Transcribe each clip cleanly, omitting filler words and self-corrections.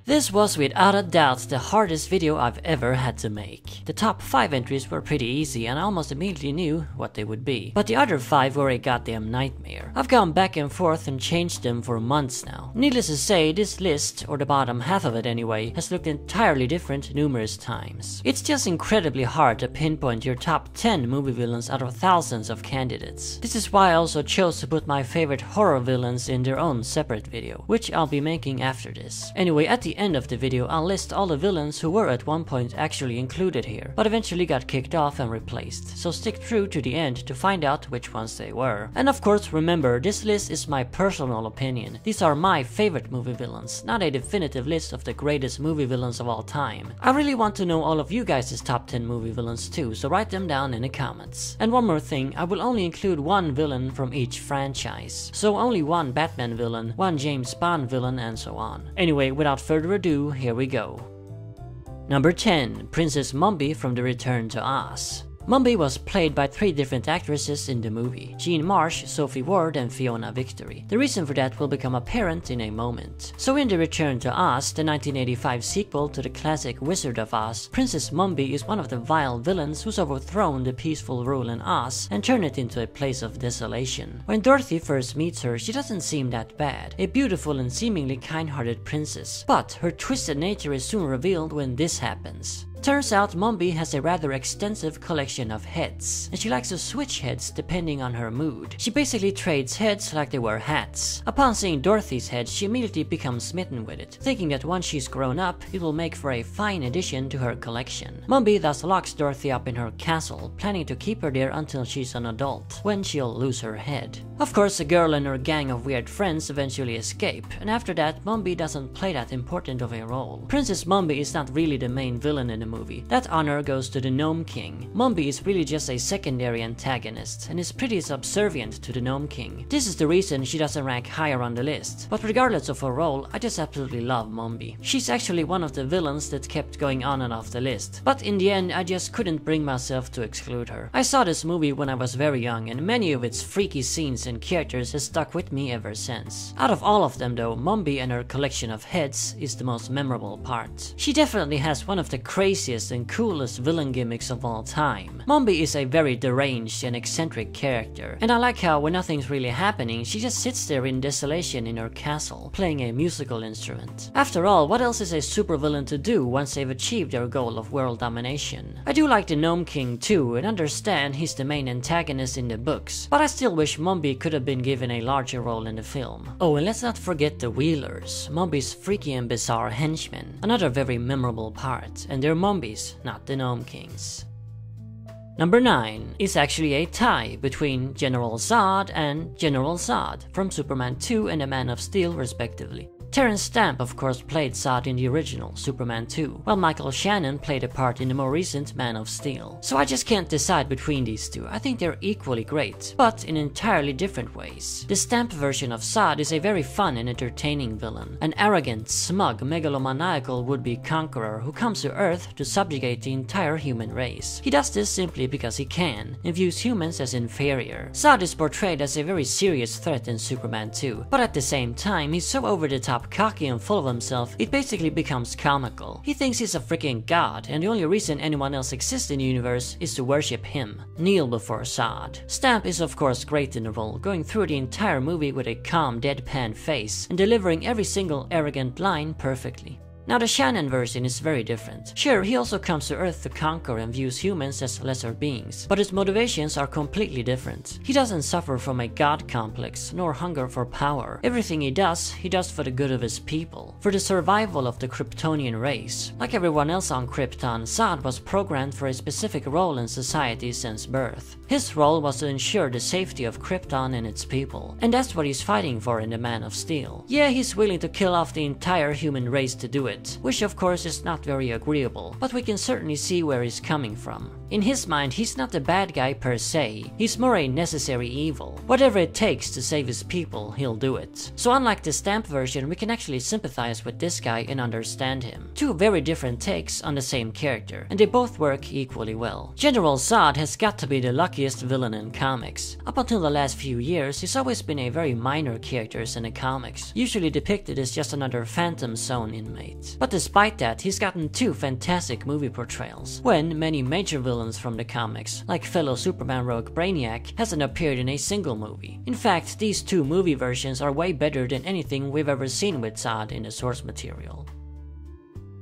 This was without a doubt the hardest video I've ever had to make. The top 5 entries were pretty easy and I almost immediately knew what they would be. But the other 5 were a goddamn nightmare. I've gone back and forth and changed them for months now. Needless to say, this list, or the bottom half of it anyway, has looked entirely different numerous times. It's just incredibly hard to pinpoint your top 10 movie villains out of thousands of candidates. This is why I also chose to put my favorite horror villains in their own separate video, which I'll be making after this. Anyway, at the end of the video, I'll list all the villains who were at one point actually included here, but eventually got kicked off and replaced, so stick through to the end to find out which ones they were. And of course, remember, this list is my personal opinion. These are my favorite movie villains, not a definitive list of the greatest movie villains of all time. I really want to know all of you guys' top 10 movie villains too, so write them down in the comments. And one more thing, I will only include one villain from each franchise, so only one Batman villain, one James Bond villain, and so on. Anyway, without further ado, here we go. Number 10. Princess Mombi from The Return to Oz. Mombi was played by 3 different actresses in the movie: Jean Marsh, Sophie Ward, and Fiona Victory. The reason for that will become apparent in a moment. So in The Return to Oz, the 1985 sequel to the classic Wizard of Oz, Princess Mombi is one of the vile villains who's overthrown the peaceful rule in Oz and turned it into a place of desolation. When Dorothy first meets her, she doesn't seem that bad, a beautiful and seemingly kind-hearted princess. But her twisted nature is soon revealed when this happens. Turns out Mombi has a rather extensive collection of heads, and she likes to switch heads depending on her mood. She basically trades heads like they were hats. Upon seeing Dorothy's head, she immediately becomes smitten with it, thinking that once she's grown up, it will make for a fine addition to her collection. Mombi thus locks Dorothy up in her castle, planning to keep her there until she's an adult, when she'll lose her head. Of course, the girl and her gang of weird friends eventually escape, and after that, Mombi doesn't play that important of a role. Princess Mombi is not really the main villain in the movie. That honor goes to the Gnome King. Mombi is really just a secondary antagonist and is pretty subservient to the Gnome King. This is the reason she doesn't rank higher on the list. But regardless of her role, I just absolutely love Mombi. She's actually one of the villains that kept going on and off the list. But in the end, I just couldn't bring myself to exclude her. I saw this movie when I was very young, and many of its freaky scenes and characters has stuck with me ever since. Out of all of them though, Mombi and her collection of heads is the most memorable part. She definitely has one of the craziest and coolest villain gimmicks of all time. Mombi is a very deranged and eccentric character, and I like how when nothing's really happening, she just sits there in desolation in her castle, playing a musical instrument. After all, what else is a supervillain to do once they've achieved their goal of world domination? I do like the Gnome King too, and understand he's the main antagonist in the books, but I still wish Mombi could have been given a larger role in the film. Oh, and let's not forget the Wheelers, Mombi's freaky and bizarre henchmen, another very memorable part, and they're Mombi's, not the Gnome Kings. Number 9 is actually a tie between General Zod and General Zod from Superman 2 and the Man of Steel respectively. Terrence Stamp of course played Zod in the original Superman 2, while Michael Shannon played a part in the more recent Man of Steel. So I just can't decide between these two. I think they're equally great, but in entirely different ways. The Stamp version of Zod is a very fun and entertaining villain, an arrogant, smug, megalomaniacal would-be conqueror who comes to Earth to subjugate the entire human race. He does this simply because he can, and views humans as inferior. Zod is portrayed as a very serious threat in Superman 2, but at the same time he's so over the top cocky and full of himself, it basically becomes comical. He thinks he's a freaking god, and the only reason anyone else exists in the universe is to worship him. Kneel before Zod. Stamp is of course great in the role, going through the entire movie with a calm, deadpan face, and delivering every single arrogant line perfectly. Now the Shannon version is very different. Sure, he also comes to Earth to conquer and views humans as lesser beings, but his motivations are completely different. He doesn't suffer from a god complex, nor hunger for power. Everything he does for the good of his people, for the survival of the Kryptonian race. Like everyone else on Krypton, Zod was programmed for a specific role in society since birth. His role was to ensure the safety of Krypton and its people, and that's what he's fighting for in the Man of Steel. Yeah, he's willing to kill off the entire human race to do it, which of course is not very agreeable, but we can certainly see where he's coming from. In his mind, he's not the bad guy per se, he's more a necessary evil. Whatever it takes to save his people, he'll do it. So unlike the stamp version, we can actually sympathize with this guy and understand him. Two very different takes on the same character, and they both work equally well. General Zod has got to be the luckiest villain in comics. Up until the last few years, he's always been a very minor character in the comics, usually depicted as just another Phantom Zone inmate. But despite that, he's gotten two fantastic movie portrayals, when many major villains from the comics, like fellow Superman rogue Brainiac, hasn't appeared in a single movie. In fact, these two movie versions are way better than anything we've ever seen with Zod in the source material.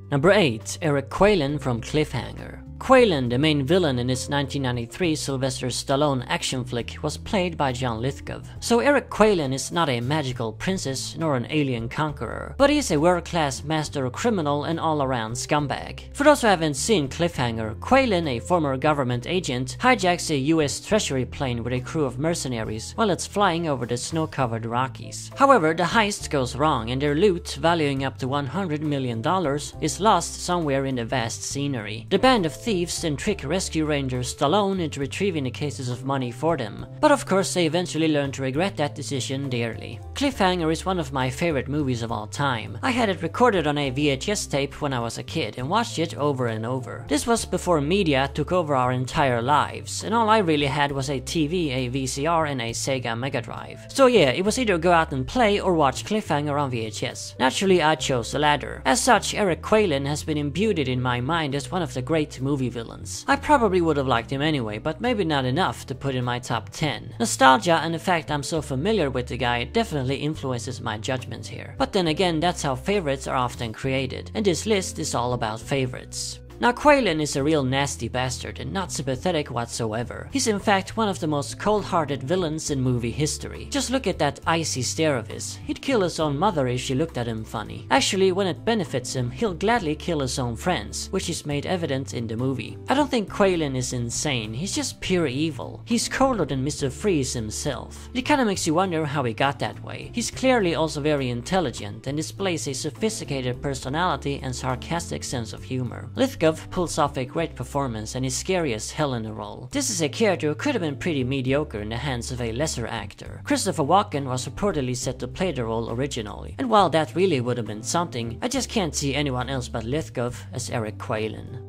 Number 8. Eric Kweilyn from Cliffhanger. Kweilyn, the main villain in his 1993 Sylvester Stallone action flick, was played by John Lithgow. So Eric Kweilyn is not a magical princess nor an alien conqueror, but he is a world-class master criminal and all-around scumbag. For those who haven't seen Cliffhanger, Kweilyn, a former government agent, hijacks a US Treasury plane with a crew of mercenaries while it's flying over the snow-covered Rockies. However, the heist goes wrong and their loot, valuing up to $100 million, is lost somewhere in the vast scenery. The band of thieves then trick rescue ranger Stallone into retrieving the cases of money for them, but of course they eventually learn to regret that decision dearly. Cliffhanger is one of my favorite movies of all time. I had it recorded on a VHS tape when I was a kid and watched it over and over. This was before media took over our entire lives, and all I really had was a TV, a VCR, and a Sega Mega Drive. So yeah, it was either go out and play or watch Cliffhanger on VHS. Naturally, I chose the latter. As such, Eric Kweilyn has been imbued in my mind as one of the great movie villains. I probably would have liked him anyway, but maybe not enough to put in my top 10. Nostalgia and the fact I'm so familiar with the guy definitely influences my judgments here. But then again, that's how favorites are often created, and this list is all about favorites. Now Kweilyn is a real nasty bastard and not sympathetic whatsoever. He's in fact one of the most cold-hearted villains in movie history. Just look at that icy stare of his. He'd kill his own mother if she looked at him funny. Actually, when it benefits him, he'll gladly kill his own friends, which is made evident in the movie. I don't think Kweilyn is insane, he's just pure evil. He's colder than Mr. Freeze himself. It kinda makes you wonder how he got that way. He's clearly also very intelligent and displays a sophisticated personality and sarcastic sense of humor. Lithgow pulls off a great performance and is scary as hell in the role. This is a character who could have been pretty mediocre in the hands of a lesser actor. Christopher Walken was reportedly set to play the role originally, and while that really would have been something, I just can't see anyone else but Lithgow as Eric Kweilyn.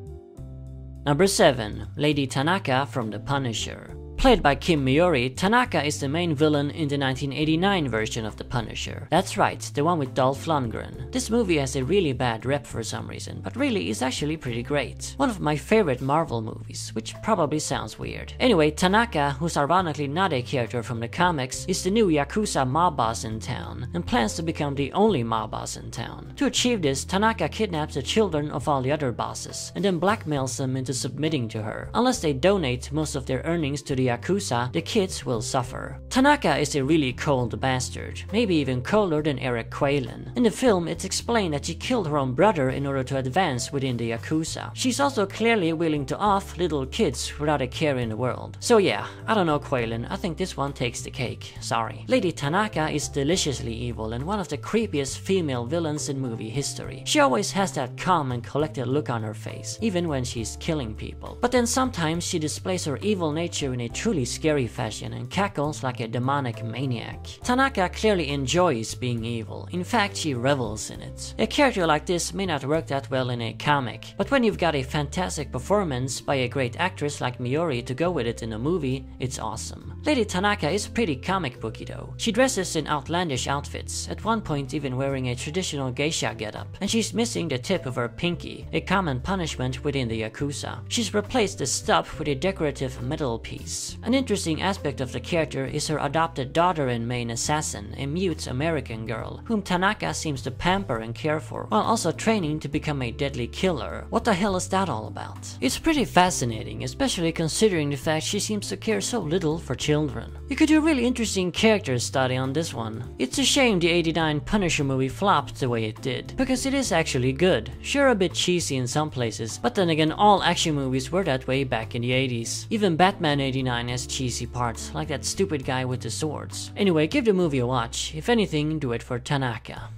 Number 7. Lady Tanaka from The Punisher. Played by Kim Miori, Tanaka is the main villain in the 1989 version of The Punisher. That's right, the one with Dolph Lundgren. This movie has a really bad rep for some reason, but really is actually pretty great. One of my favorite Marvel movies, which probably sounds weird. Anyway, Tanaka, who's ironically not a character from the comics, is the new Yakuza mob boss in town, and plans to become the only mob boss in town. To achieve this, Tanaka kidnaps the children of all the other bosses, and then blackmails them into submitting to her. Unless they donate most of their earnings to the Yakuza, the kids will suffer. Tanaka is a really cold bastard, maybe even colder than Eric Kweilyn. In the film, it's explained that she killed her own brother in order to advance within the Yakuza. She's also clearly willing to off little kids without a care in the world. So yeah, I don't know Kweilyn, I think this one takes the cake, sorry. Lady Tanaka is deliciously evil and one of the creepiest female villains in movie history. She always has that calm and collected look on her face, even when she's killing people. But then sometimes she displays her evil nature in a truly scary fashion and cackles like a demonic maniac. Tanaka clearly enjoys being evil. In fact, she revels in it. A character like this may not work that well in a comic, but when you've got a fantastic performance by a great actress like Miori to go with it in a movie, it's awesome. Lady Tanaka is pretty comic booky though. She dresses in outlandish outfits, at one point even wearing a traditional geisha getup, and she's missing the tip of her pinky, a common punishment within the Yakuza. She's replaced the stub with a decorative metal piece. An interesting aspect of the character is her adopted daughter and main assassin, a mute American girl, whom Tanaka seems to pamper and care for, while also training to become a deadly killer. What the hell is that all about? It's pretty fascinating, especially considering the fact she seems to care so little for children. You could do a really interesting character study on this one. It's a shame the '89 Punisher movie flopped the way it did, because it is actually good. Sure, a bit cheesy in some places, but then again, all action movies were that way back in the 80s. Even Batman '89 has cheesy parts, like that stupid guy with the swords. Anyway, give the movie a watch. If anything, do it for Tanaka.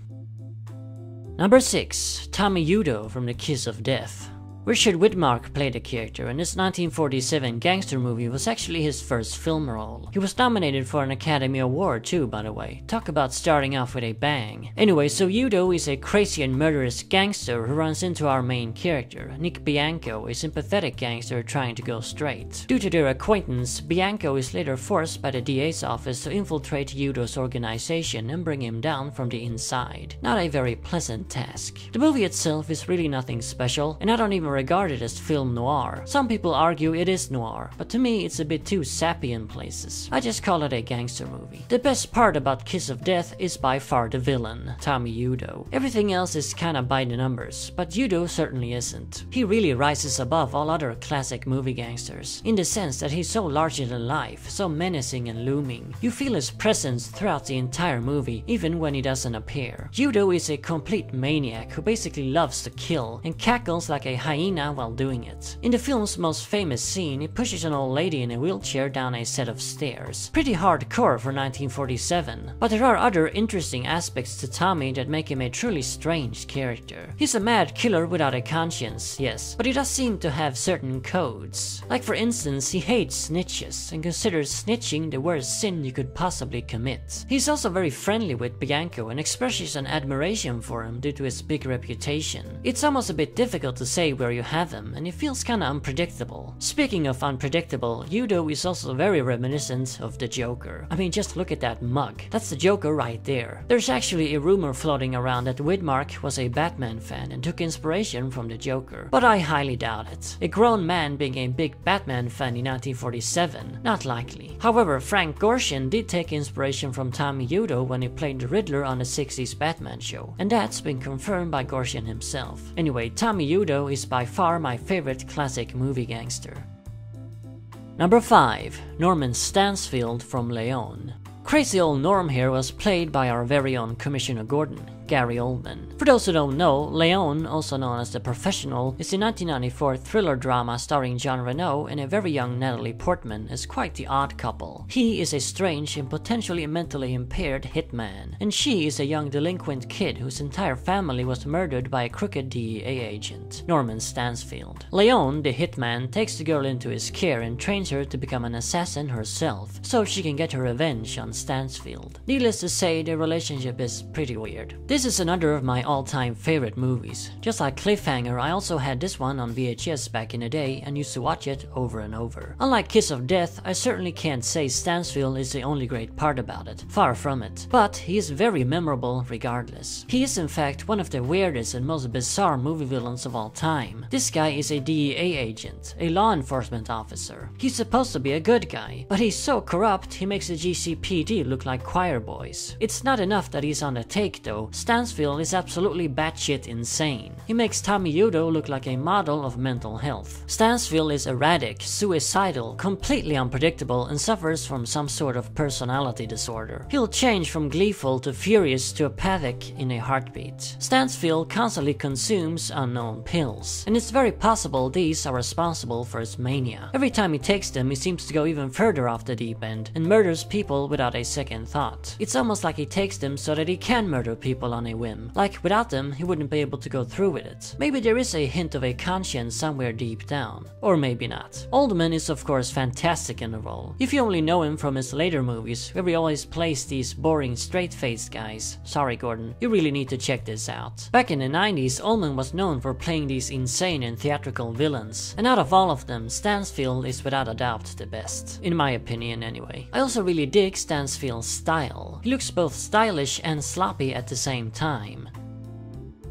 Number 6. Tommy Udo from The Kiss of Death. Richard Widmark played the character, and this 1947 gangster movie was actually his first film role. He was nominated for an Academy Award too, by the way. Talk about starting off with a bang. Anyway, so Yudo is a crazy and murderous gangster who runs into our main character, Nick Bianco, a sympathetic gangster trying to go straight. Due to their acquaintance, Bianco is later forced by the DA's office to infiltrate Yudo's organization and bring him down from the inside. Not a very pleasant task. The movie itself is really nothing special, and I don't even regard it as film noir. Some people argue it is noir, but to me it's a bit too sappy in places. I just call it a gangster movie. The best part about Kiss of Death is by far the villain, Tommy Yudo. Everything else is kinda by the numbers, but Yudo certainly isn't. He really rises above all other classic movie gangsters, in the sense that he's so larger than life, so menacing and looming. You feel his presence throughout the entire movie, even when he doesn't appear. Yudo is a complete maniac who basically loves to kill, and cackles like a hyena while doing it. In the film's most famous scene, he pushes an old lady in a wheelchair down a set of stairs. Pretty hardcore for 1947, but there are other interesting aspects to Tommy that make him a truly strange character. He's a mad killer without a conscience, yes, but he does seem to have certain codes. Like for instance, he hates snitches and considers snitching the worst sin you could possibly commit. He's also very friendly with Bianco and expresses an admiration for him due to his big reputation. It's almost a bit difficult to say where you have him, and he feels kinda unpredictable. Speaking of unpredictable, Yudo is also very reminiscent of the Joker. I mean, just look at that mug. That's the Joker right there. There's actually a rumor floating around that Widmark was a Batman fan and took inspiration from the Joker, but I highly doubt it. A grown man being a big Batman fan in 1947? Not likely. However, Frank Gorshin did take inspiration from Tommy Yudo when he played the Riddler on the 60s Batman show, and that's been confirmed by Gorshin himself. Anyway, Tommy Yudo is by far my favorite classic movie gangster. Number 5. Norman Stansfield from Leon. Crazy old Norm here was played by our very own Commissioner Gordon, Gary Oldman. For those who don't know, Leon, also known as The Professional, is a 1994 thriller drama starring Jean Reno and a very young Natalie Portman as quite the odd couple. He is a strange and potentially mentally impaired hitman, and she is a young delinquent kid whose entire family was murdered by a crooked DEA agent, Norman Stansfield. Leon, the hitman, takes the girl into his care and trains her to become an assassin herself, so she can get her revenge on Stansfield. Needless to say, their relationship is pretty weird. This is another of my all-time favorite movies. Just like Cliffhanger, I also had this one on VHS back in the day and used to watch it over and over. Unlike Kiss of Death, I certainly can't say Stansfield is the only great part about it. Far from it. But he is very memorable regardless. He is in fact one of the weirdest and most bizarre movie villains of all time. This guy is a DEA agent, a law enforcement officer. He's supposed to be a good guy, but he's so corrupt he makes the GCPD look like choir boys. It's not enough that he's on the take though. Stansfield is absolutely batshit insane. He makes Tommy Yudo look like a model of mental health. Stansfield is erratic, suicidal, completely unpredictable, and suffers from some sort of personality disorder. He'll change from gleeful to furious to apathic in a heartbeat. Stansfield constantly consumes unknown pills, and it's very possible these are responsible for his mania. Every time he takes them, he seems to go even further off the deep end and murders people without a second thought. It's almost like he takes them so that he can murder people on a whim. Like without them, he wouldn't be able to go through with it. Maybe there is a hint of a conscience somewhere deep down. Or maybe not. Oldman is of course fantastic in the role. If you only know him from his later movies, where he always plays these boring straight-faced guys. Sorry Gordon, you really need to check this out. Back in the 90s, Oldman was known for playing these insane and theatrical villains. And out of all of them, Stansfield is without a doubt the best. In my opinion anyway. I also really dig Stansfield's style. He looks both stylish and sloppy at the same time.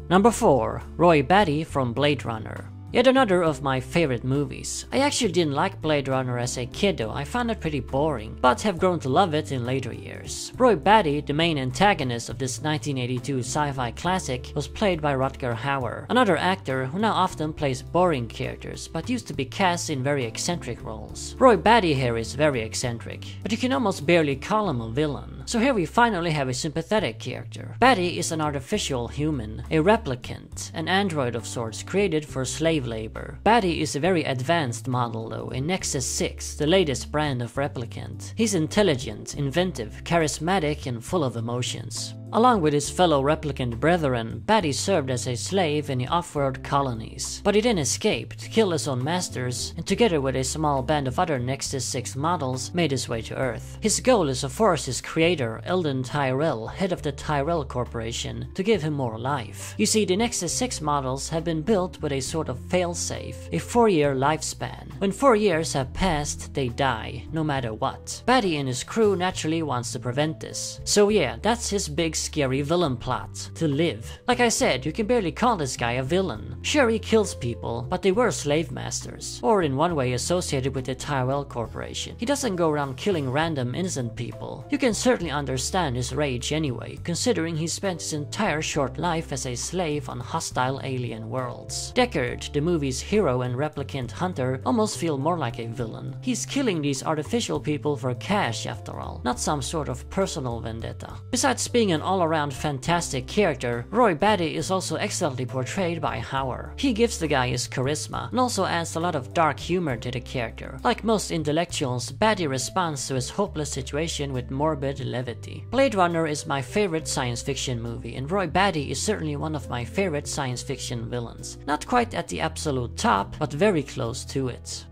Number 4. Roy Batty from Blade Runner. Yet another of my favorite movies. I actually didn't like Blade Runner as a kid though, I found it pretty boring, but have grown to love it in later years. Roy Batty, the main antagonist of this 1982 sci-fi classic, was played by Rutger Hauer, another actor who now often plays boring characters, but used to be cast in very eccentric roles. Roy Batty here is very eccentric, but you can almost barely call him a villain. So here we finally have a sympathetic character. Batty is an artificial human, a replicant, an android of sorts created for slave labor. Batty is a very advanced model though, a Nexus 6, the latest brand of replicant. He's intelligent, inventive, charismatic, and full of emotions. Along with his fellow replicant brethren, Batty served as a slave in the off-world colonies. But he then escaped, killed his own masters, and together with a small band of other Nexus 6 models, made his way to Earth. His goal is to force his creator, Eldon Tyrell, head of the Tyrell Corporation, to give him more life. You see, the Nexus 6 models have been built with a sort of failsafe, a 4-year lifespan. When 4 years have passed, they die, no matter what. Batty and his crew naturally wants to prevent this. So yeah, that's his big scary villain plot, to live. Like I said, you can barely call this guy a villain. Sure, he kills people, but they were slave masters, or in one way associated with the Tyrell Corporation. He doesn't go around killing random innocent people. You can certainly understand his rage anyway, considering he spent his entire short life as a slave on hostile alien worlds. Deckard, the movie's hero and replicant hunter, almost feel more like a villain. He's killing these artificial people for cash after all, not some sort of personal vendetta. Besides being an all-around fantastic character, Roy Batty is also excellently portrayed by Hauer. He gives the guy his charisma, and also adds a lot of dark humor to the character. Like most intellectuals, Batty responds to his hopeless situation with morbid levity. Blade Runner is my favorite science fiction movie, and Roy Batty is certainly one of my favorite science fiction villains. Not quite at the absolute top, but very close to it.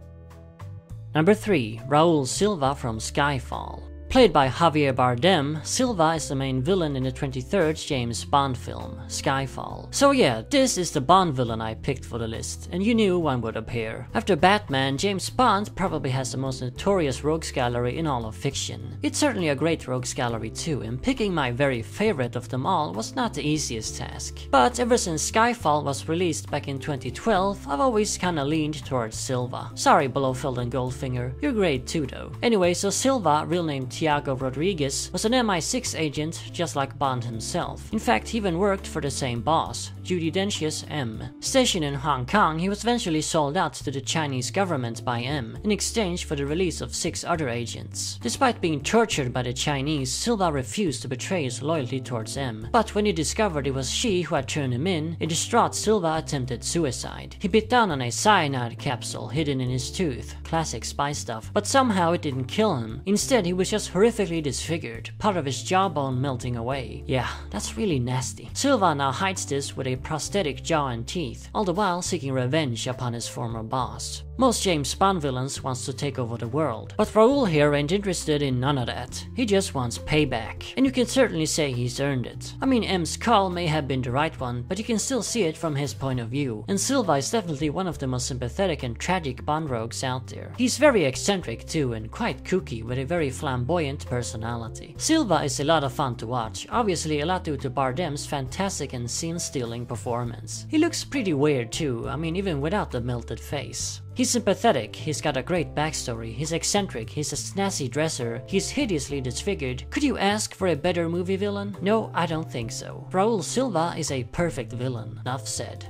Number 3. Raoul Silva from Skyfall. Played by Javier Bardem, Silva is the main villain in the 23rd James Bond film, Skyfall. So yeah, this is the Bond villain I picked for the list, and you knew one would appear. After Batman, James Bond probably has the most notorious rogues gallery in all of fiction. It's certainly a great rogues gallery too, and picking my very favorite of them all was not the easiest task. But ever since Skyfall was released back in 2012, I've always kinda leaned towards Silva. Sorry Blofeld and Goldfinger, you're great too though. Anyway, so Silva, real name Tiago Rodriguez, was an MI6 agent just like Bond himself. In fact, he even worked for the same boss, Judi Dench's M. Stationed in Hong Kong, he was eventually sold out to the Chinese government by M in exchange for the release of 6 other agents. Despite being tortured by the Chinese, Silva refused to betray his loyalty towards M. But when he discovered it was she who had turned him in, a distraught Silva attempted suicide. He bit down on a cyanide capsule hidden in his tooth, classic spy stuff, but somehow it didn't kill him. Instead, he was just horrifically disfigured, part of his jawbone melting away. Yeah, that's really nasty. Silva now hides this with a prosthetic jaw and teeth, all the while seeking revenge upon his former boss. Most James Bond villains wants to take over the world, but Raoul here ain't interested in none of that. He just wants payback, and you can certainly say he's earned it. I mean, M's call may have been the right one, but you can still see it from his point of view, and Silva is definitely one of the most sympathetic and tragic Bond rogues out there. He's very eccentric too, and quite kooky with a very flamboyant personality. Silva is a lot of fun to watch, obviously a lot due to Bardem's fantastic and scene-stealing performance. He looks pretty weird too, I mean even without the melted face. He's sympathetic, he's got a great backstory, he's eccentric, he's a snazzy dresser, he's hideously disfigured. Could you ask for a better movie villain? No, I don't think so. Raoul Silva is a perfect villain, enough said.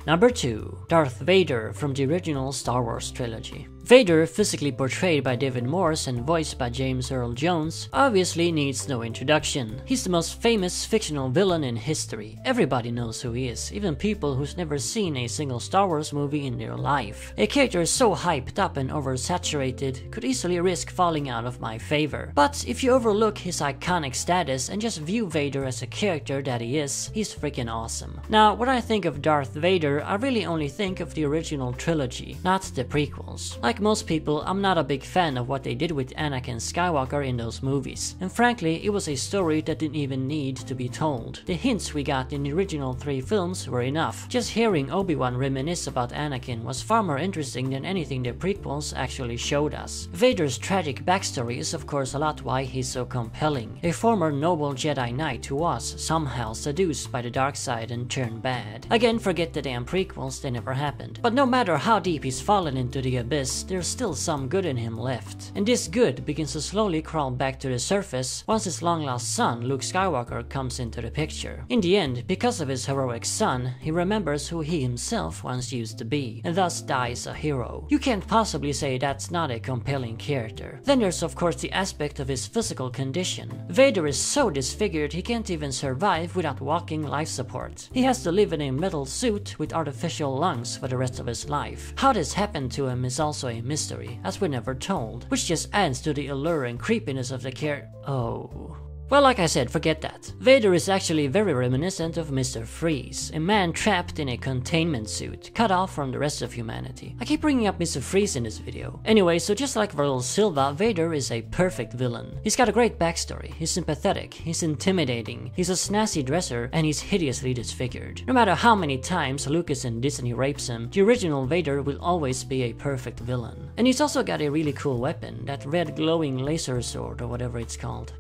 Number 2. Darth Vader from the original Star Wars trilogy. Vader, physically portrayed by David Morse and voiced by James Earl Jones, obviously needs no introduction. He's the most famous fictional villain in history. Everybody knows who he is, even people who's never seen a single Star Wars movie in their life. A character so hyped up and oversaturated could easily risk falling out of my favor. But if you overlook his iconic status and just view Vader as a character that he is, he's freaking awesome. Now, when I think of Darth Vader, I really only think of the original trilogy, not the prequels. Like most people, I'm not a big fan of what they did with Anakin Skywalker in those movies, and frankly, it was a story that didn't even need to be told. The hints we got in the original 3 films were enough. Just hearing Obi-Wan reminisce about Anakin was far more interesting than anything the prequels actually showed us. Vader's tragic backstory is of course a lot why he's so compelling. A former noble Jedi Knight who was somehow seduced by the dark side and turned bad. Again, forget the damn prequels, they never happened. But no matter how deep he's fallen into the abyss, there's still some good in him left. And this good begins to slowly crawl back to the surface once his long-lost son, Luke Skywalker, comes into the picture. In the end, because of his heroic son, he remembers who he himself once used to be, and thus dies a hero. You can't possibly say that's not a compelling character. Then there's of course the aspect of his physical condition. Vader is so disfigured he can't even survive without walking life support. He has to live in a metal suit with artificial lungs for the rest of his life. How this happened to him is also a mystery, as we're never told, which just adds to the allure and creepiness of the character. Oh. Well, like I said, forget that. Vader is actually very reminiscent of Mr. Freeze, a man trapped in a containment suit, cut off from the rest of humanity. I keep bringing up Mr. Freeze in this video. Anyway, so just like Raoul Silva, Vader is a perfect villain. He's got a great backstory, he's sympathetic, he's intimidating, he's a snazzy dresser, and he's hideously disfigured. No matter how many times Lucas and Disney rapes him, the original Vader will always be a perfect villain. And he's also got a really cool weapon, that red glowing laser sword or whatever it's called.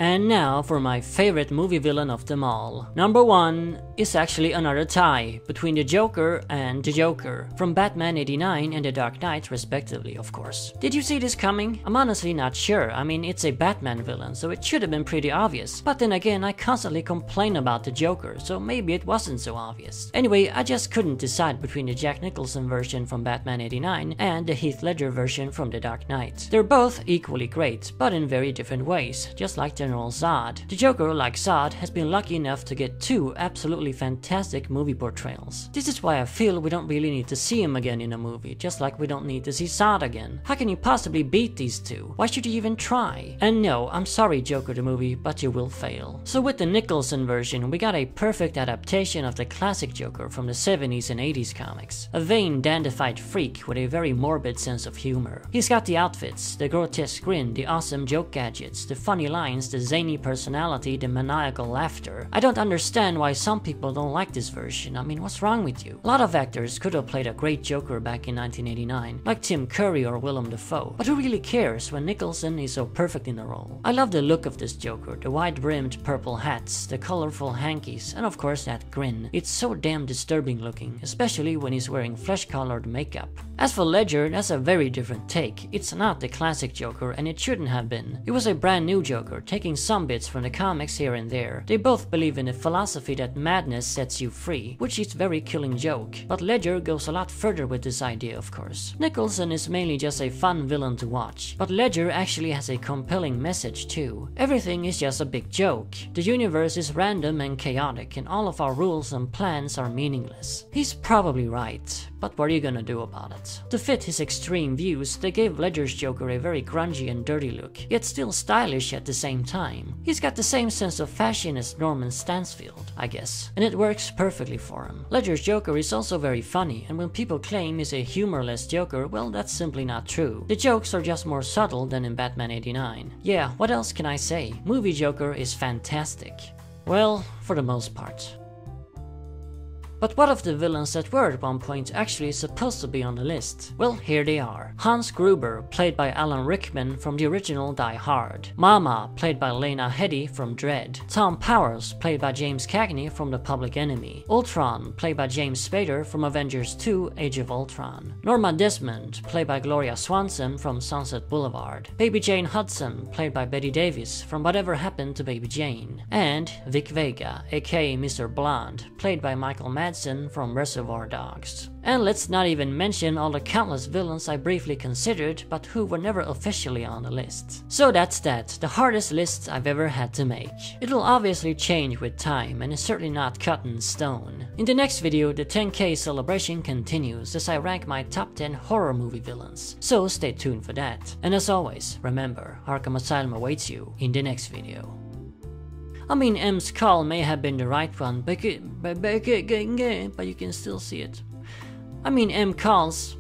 And now for my favorite movie villain of them all. Number 1 is actually another tie between the Joker and the Joker, from Batman 89 and The Dark Knight respectively, of course. Did you see this coming? I'm honestly not sure. I mean, it's a Batman villain, so it should have been pretty obvious. But then again, I constantly complain about the Joker, so maybe it wasn't so obvious. Anyway, I just couldn't decide between the Jack Nicholson version from Batman 89 and the Heath Ledger version from The Dark Knight. They're both equally great, but in very different ways, just like General Zod. The Joker, like Zod, has been lucky enough to get 2 absolutely fantastic movie portrayals. This is why I feel we don't really need to see him again in a movie, just like we don't need to see Zod again. How can you possibly beat these 2? Why should you even try? And no, I'm sorry Joker the movie, but you will fail. So with the Nicholson version, we got a perfect adaptation of the classic Joker from the 70s and 80s comics. A vain, dandified freak with a very morbid sense of humor. He's got the outfits, the grotesque grin, the awesome joke gadgets, the funny lines, the zany personality, the maniacal laughter. I don't understand why some people don't like this version. I mean, what's wrong with you? A lot of actors could have played a great Joker back in 1989, like Tim Curry or Willem Dafoe. But who really cares when Nicholson is so perfect in the role? I love the look of this Joker, the wide-brimmed purple hats, the colorful hankies, and of course that grin. It's so damn disturbing looking, especially when he's wearing flesh-colored makeup. As for Ledger, that's a very different take. It's not the classic Joker, and it shouldn't have been. It was a brand new Joker, taking some bits from the comics here and there. They both believe in the philosophy that madness sets you free, which is a very killing joke. But Ledger goes a lot further with this idea, of course. Nicholson is mainly just a fun villain to watch, but Ledger actually has a compelling message too. Everything is just a big joke. The universe is random and chaotic, and all of our rules and plans are meaningless. He's probably right, but what are you gonna do about it? To fit his extreme views, they gave Ledger's Joker a very grungy and dirty look, yet still stylish at the same time. He's got the same sense of fashion as Norman Stansfield, I guess, and it works perfectly for him. Ledger's Joker is also very funny, and when people claim he's a humorless Joker, well, that's simply not true. The jokes are just more subtle than in Batman 89. Yeah, what else can I say? Movie Joker is fantastic. Well, for the most part. But what of the villains that were at one point actually supposed to be on the list? Well, here they are. Hans Gruber, played by Alan Rickman from the original Die Hard. Mama, played by Lena Headey from Dredd. Tom Powers, played by James Cagney from The Public Enemy. Ultron, played by James Spader from Avengers 2 Age of Ultron. Norma Desmond, played by Gloria Swanson from Sunset Boulevard. Baby Jane Hudson, played by Betty Davis from Whatever Happened to Baby Jane. And Vic Vega, aka Mr. Blonde, played by Michael Madsen from Reservoir Dogs. And let's not even mention all the countless villains I briefly considered, but who were never officially on the list. So that's that, the hardest list I've ever had to make. It will obviously change with time, and is certainly not cut in stone. In the next video, the 10K celebration continues as I rank my top 10 horror movie villains. So stay tuned for that. And as always, remember, Arkham Asylum awaits you in the next video. I mean, M's call may have been the right one, but you can still see it. I mean, M calls